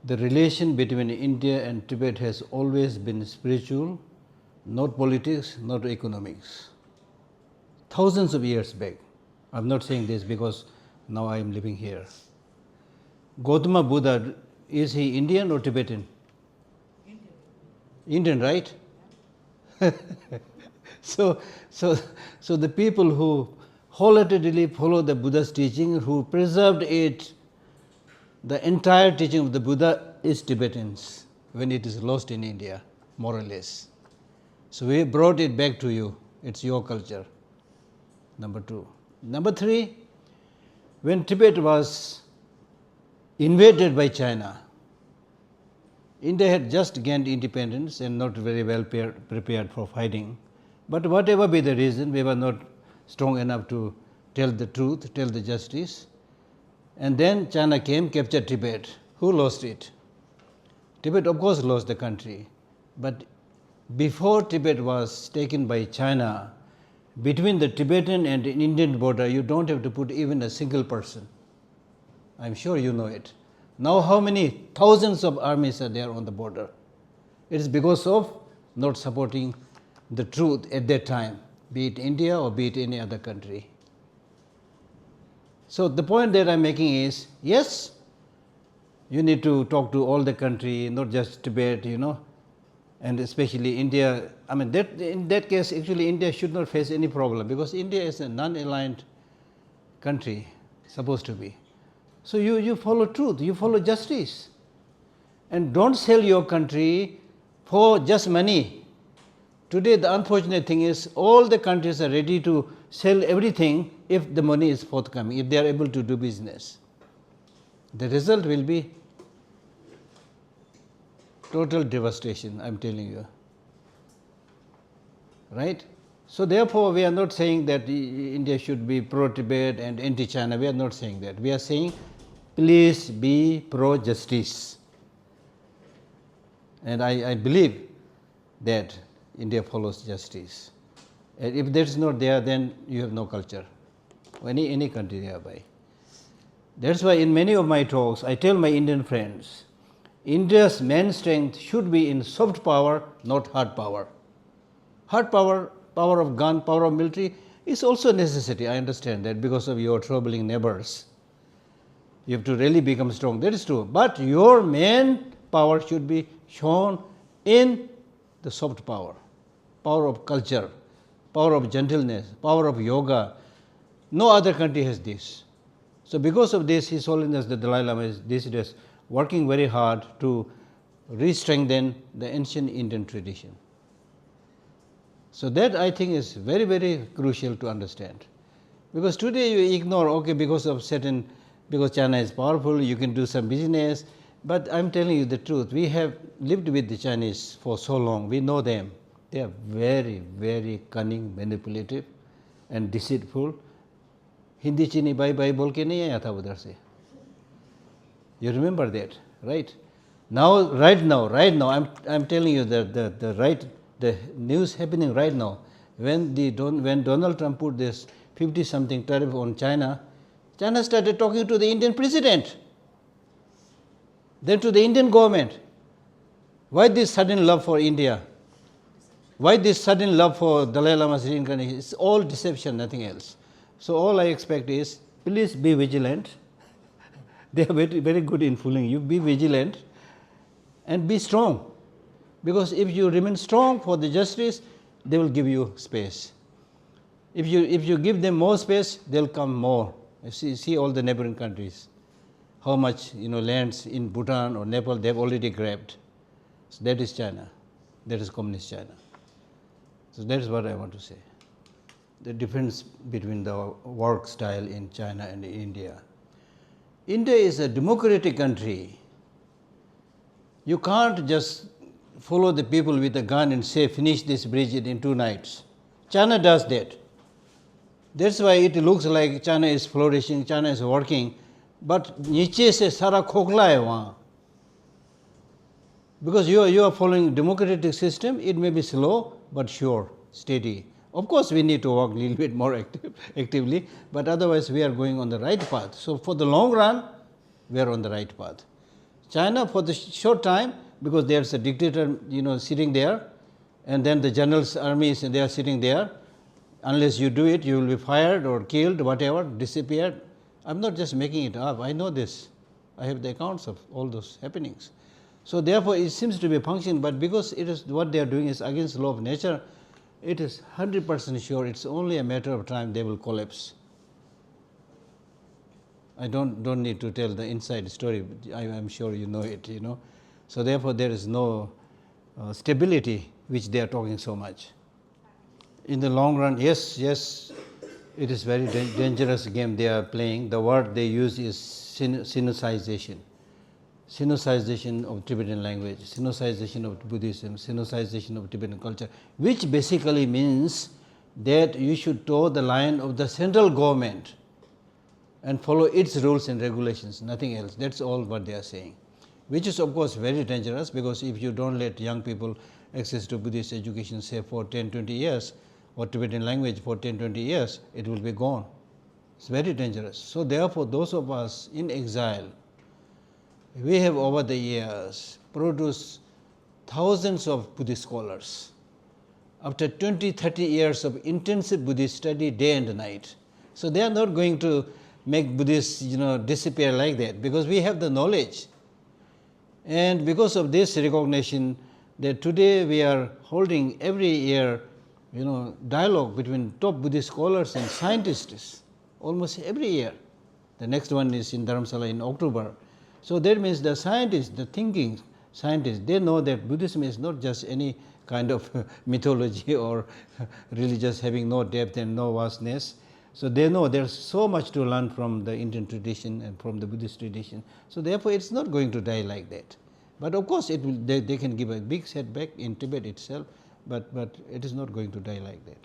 the relation between India and Tibet has always been spiritual, not politics, not economics. Thousands of years back. I am not saying this because now I am living here. Gautama Buddha, is he Indian or Tibetan? Indian, right? So the people who wholeheartedly follow the Buddha's teaching, who preserved it, the entire teaching of the Buddha is Tibetans when it is lost in India, more or less. So we brought it back to you. It's your culture. Number 2. Number 3, when Tibet was invaded by China, India had just gained independence and not very well prepared for fighting. But whatever be the reason, we were not strong enough to tell the truth, tell the justice. And then China came, captured Tibet. Who lost it? Tibet, of course, lost the country. But before Tibet was taken by China, between the Tibetan and Indian border, you don't have to put even a single person. I'm sure you know it. Now how many thousands of armies are there on the border? It is because of not supporting the truth at that time, be it India or be it any other country. So the point that I'm making is, yes, you need to talk to all the country, not just Tibet, and especially India. I mean, in that case, actually India should not face any problem because India is a non-aligned country, supposed to be. So you follow truth, you follow justice, and don't sell your country for just money. Today the unfortunate thing is all the countries are ready to sell everything if the money is forthcoming, if they are able to do business. The result will be total devastation, I am telling you. Right? So therefore, we are not saying that India should be pro-Tibet and anti-China. We are not saying that. We are saying, please be pro-justice. And I believe that India follows justice. And if that is not there, then you have no culture. Any country thereby. That's why in many of my talks, I tell my Indian friends, India's main strength should be in soft power, not hard power. Hard power, power of gun, power of military is also a necessity. I understand that because of your troubling neighbors. You have to really become strong. That is true. But your main power should be shown in the soft power, power of culture, power of gentleness, power of yoga. No other country has this. So because of this, His Holiness the Dalai Lama is these days working very hard to re-strengthen the ancient Indian tradition. So that I think is very, very crucial to understand. Because today you ignore, okay, because China is powerful, you can do some business. But I am telling you the truth, we have lived with the Chinese for so long, we know them. They are very, very cunning, manipulative and deceitful. Hindi Chini bye bye bol ke nahi aaya tha udhar se. You remember that, right? Right now, I'm telling you that the news happening right now, when Donald Trump put this 50-something tariff on China, China started talking to the Indian president, then to the Indian government. Why this sudden love for India? Why this sudden love for Dalai Lama's reincarnation? It's all deception, nothing else. So all I expect is, please be vigilant. They are very, very good in fooling you. Be vigilant and be strong. Because if you remain strong for the justice, they will give you space. If you give them more space, they'll come more. You see all the neighboring countries, how much lands in Bhutan or Nepal they have already grabbed. So that is China. That is communist China. So that is what I want to say. The difference between the work style in China and in India. India is a democratic country. You can't just follow the people with a gun and say, finish this bridge in 2 nights. China does that. That's why it looks like China is flourishing, China is working, but niche se sara khokhla hai wahan. Because you are following democratic system, it may be slow but sure, steady. Of course, we need to work a little bit more actively, but otherwise we are going on the right path. So for the long run, we are on the right path. China for the short time, because there is a dictator, sitting there, and then the general's armies, they are sitting there. Unless you do it, you will be fired or killed, whatever, disappeared. I am not just making it up. I know this. I have the accounts of all those happenings. So therefore, it seems to be a function, but because it is what they are doing is against the law of nature, it is 100% sure it's only a matter of time they will collapse. I don't need to tell the inside story. I am sure you know it. So therefore, there is no stability which they are talking so much. In the long run, yes, it is very dangerous game they are playing. The word they use is Sinicization. Sinicization of Tibetan language, Sinicization of Buddhism, Sinicization of Tibetan culture, which basically means that you should toe the line of the central government and follow its rules and regulations, nothing else. That is all what they are saying, which is of course very dangerous, because if you do not let young people access to Buddhist education say for 10-20 years, or Tibetan language for 10-20 years, it will be gone. It is very dangerous. So therefore, those of us in exile, we have over the years produced thousands of Buddhist scholars. After 20-30 years of intensive Buddhist study day and night. So they are not going to make Buddhists disappear like that, because we have the knowledge. And because of this recognition, that today we are holding every year dialogue between top Buddhist scholars and scientists, almost every year. The next one is in Dharamsala in October. So that means the scientists, the thinking scientists, they know that Buddhism is not just any kind of mythology or religious having no depth and no vastness. So they know there is so much to learn from the Indian tradition and from the Buddhist tradition. So therefore, it is not going to die like that. But of course, it will, they can give a big setback in Tibet itself, but it is not going to die like that.